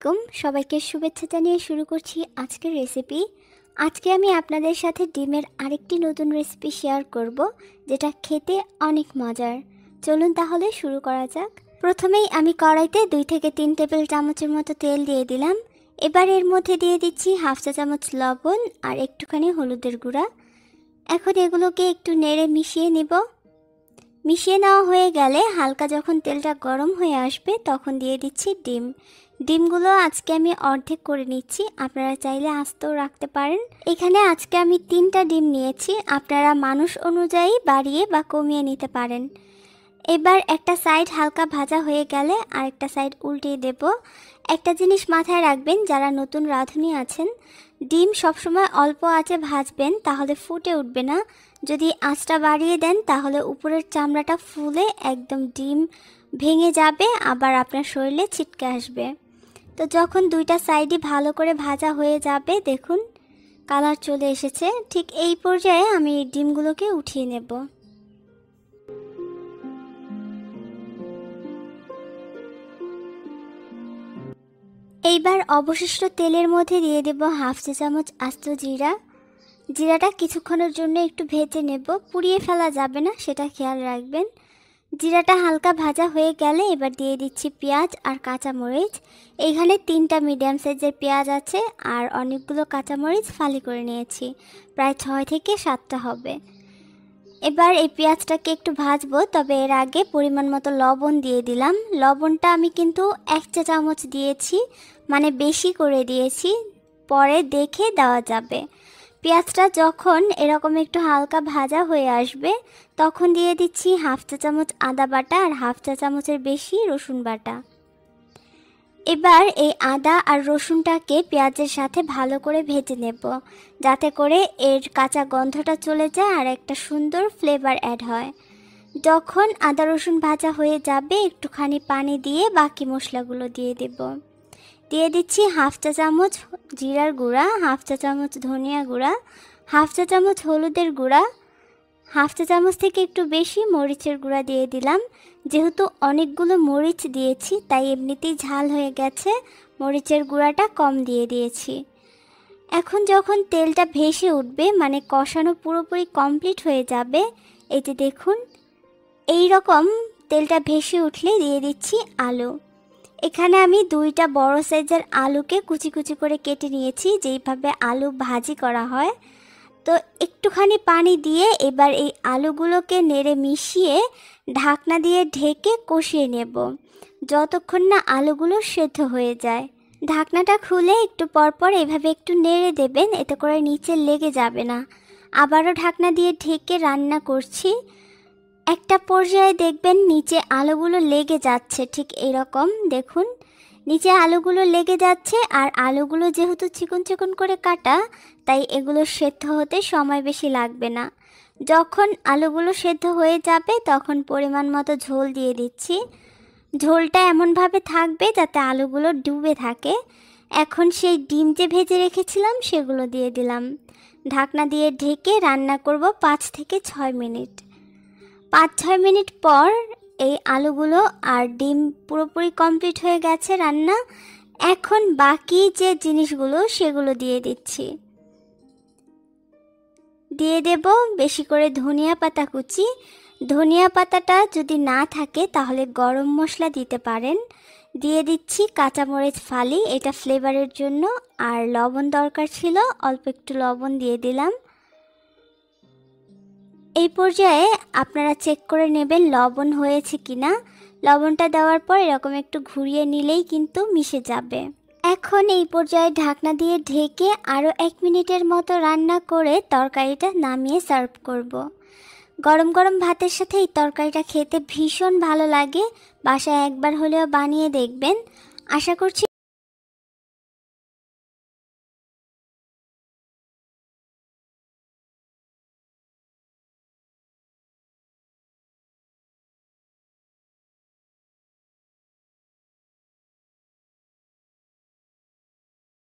আলাইকুম সবাইকে শুভেচ্ছা জানিয়ে শুরু করছি আজকের রেসিপি। আজকে আমি আপনাদের সাথে ডিমের আরেকটি নতুন রেসিপি শেয়ার করব, যেটা খেতে অনেক মজার। চলুন তাহলে শুরু করা যাক। প্রথমেই আমি কড়াইতে 2 থেকে 3 টেবিল চামচের মতো তেল দিয়ে দিলাম। এবার এর মধ্যে দিয়ে দিচ্ছি হাফ চা চামচ লবণ আর একটুখানি হলুদের গুঁড়া। এখন এগুলোকে একটু নেড়ে মিশিয়ে নিব। মিশিয়ে নেওয়া হয়ে গেলে হালকা যখন তেলটা গরম হয়ে আসবে তখন দিয়ে দিচ্ছি ডিমগুলো আজকে আমি অর্ধেক করে নিচ্ছি, আপনারা চাইলে আস্তেও রাখতে পারেন। এখানে আজকে আমি 3টা ডিম নিয়েছি, আপনারা মানুষ অনুযায়ী বাড়িয়ে বা কমিয়ে নিতে পারেন। এবার একটা সাইড হালকা ভাজা হয়ে গেলে আরেকটা সাইড উল্টিয়ে দেব। একটা জিনিস মাথায় রাখবেন, যারা নতুন রাঁধুনি আছেন, ডিম সবসময় অল্প আঁচে ভাজবেন, তাহলে ফুটে উঠবে না। যদি আঁচটা বাড়িয়ে দেন তাহলে উপরের চামড়াটা ফুলে একদম ডিম ভেঙে যাবে, আবার আপনার শরীরে ছিটকে আসবে। তো যখন 2টা সাইডই ভালো করে ভাজা হয়ে যাবে, দেখুন কালার চলে এসেছে, ঠিক এই পর্যায়ে আমি ডিমগুলোকে উঠিয়ে নেব। এইবার অবশিষ্ট তেলের মধ্যে দিয়ে দেব হাফ চা চামচ আস্ত জিরাটা কিছুক্ষণের জন্য একটু ভেজে নেব, পুড়িয়ে ফেলা যাবে না, সেটা খেয়াল রাখবেন। জিরাটা হালকা ভাজা হয়ে গেলে এবার দিয়ে দিচ্ছি পেঁয়াজ আর কাঁচামরিচ। এইখানে 3টা মিডিয়াম সাইজের পেঁয়াজ আছে আর অনেকগুলো কাঁচামরিচ ফালি করে নিয়েছি, প্রায় 6 থেকে 7টা হবে। এবার এই পেঁয়াজটাকে একটু ভাজবো, তবে এর আগে পরিমাণ মতো লবণ দিয়ে দিলাম। লবণটা আমি কিন্তু 1 চা চামচ দিয়েছি, মানে বেশি করে দিয়েছি, পরে দেখে দেওয়া যাবে। পেঁয়াজটা যখন এরকম একটু হালকা ভাজা হয়ে আসবে তখন দিয়ে দিচ্ছি হাফ চা চামচ আদা বাটা আর হাফ চা চামচের বেশি রসুন বাটা। এবার এই আদা আর রসুনটাকে পেঁয়াজের সাথে ভালো করে ভেজে নেব, যাতে করে এর কাঁচা গন্ধটা চলে যায় আর একটা সুন্দর ফ্লেভার অ্যাড হয়। যখন আদা রসুন ভাজা হয়ে যাবে একটুখানি পানি দিয়ে বাকি মশলাগুলো দিয়ে দেব। দিয়ে দিচ্ছি হাফ চা চামচ জিরার গুঁড়া, হাফ চা চামচ ধনিয়া গুঁড়া, হাফ চা চামচ হলুদের গুঁড়া, হাফ চা চামচ থেকে একটু বেশি মরিচের গুঁড়া দিয়ে দিলাম। যেহেতু অনেকগুলো মরিচ দিয়েছি তাই এমনিতেই ঝাল হয়ে গেছে, মরিচের গুঁড়াটা কম দিয়ে দিয়েছি। এখন যখন তেলটা ভেসে উঠবে, মানে কষানো পুরোপুরি কমপ্লিট হয়ে যাবে, এই যে দেখুন এই রকম তেলটা ভেসে উঠলে দিয়ে দিচ্ছি আলু। এখানে আমি 2টা বড় সাইজের আলুকে কুচি কুচি করে কেটে নিয়েছি, যেইভাবে আলু ভাজি করা হয়। তো একটুখানি পানি দিয়ে এবার এই আলুগুলোকে নেড়ে মিশিয়ে ঢাকনা দিয়ে ঢেকে কষিয়ে নেব, যতক্ষণ না আলুগুলো সেদ্ধ হয়ে যায়। ঢাকনাটা খুলে একটু পরপর এভাবে একটু নেড়ে দেবেন, এতে করে নিচে লেগে যাবে না। আবারও ঢাকনা দিয়ে ঢেকে রান্না করছি। একটা পর্যায়ে দেখবেন নিচে আলুগুলো লেগে যাচ্ছে, ঠিক এরকম দেখুন নিচে আলুগুলো লেগে যাচ্ছে। আর আলুগুলো যেহেতু চিকন চিকন করে কাটা, তাই এগুলো সেদ্ধ হতে সময় বেশি লাগবে না। যখন আলুগুলো সেদ্ধ হয়ে যাবে তখন পরিমাণ মতো ঝোল দিয়ে দিচ্ছি। ঝোলটা এমনভাবে থাকবে যাতে আলুগুলো ডুবে থাকে। এখন সেই ডিম যে ভেজে রেখেছিলাম সেগুলো দিয়ে দিলাম। ঢাকনা দিয়ে ঢেকে রান্না করব 5 থেকে 6 মিনিট। 5-6 মিনিট পর এই আলুগুলো আর ডিম পুরোপুরি কমপ্লিট হয়ে গেছে রান্না। এখন বাকি যে জিনিসগুলো সেগুলো দিয়ে দিচ্ছি। দিয়ে দেব বেশি করে ধনিয়া পাতা কুচি। ধনিয়া পাতাটা যদি না থাকে তাহলে গরম মশলা দিতে পারেন। দিয়ে দিচ্ছি কাঁচামরিচ ফালি, এটা ফ্লেভারের জন্য। আর লবণ দরকার ছিল, অল্প একটু লবণ দিয়ে দিলাম। এই পর্যায়ে আপনারা চেক করে নেবেন লবণ হয়েছে কিনা। লবণটা দেওয়ার পর এরকম একটু ঘুরিয়ে নিলেই কিন্তু মিশে যাবে। এখন এই পর্যায়ে ঢাকনা দিয়ে ঢেকে আরও 1 মিনিটের মতো রান্না করে তরকারিটা নামিয়ে সার্ভ করব। গরম গরম ভাতের সাথে এই তরকারিটা খেতে ভীষণ ভালো লাগে, বাসায় একবার হলেও বানিয়ে দেখবেন। আশা করছি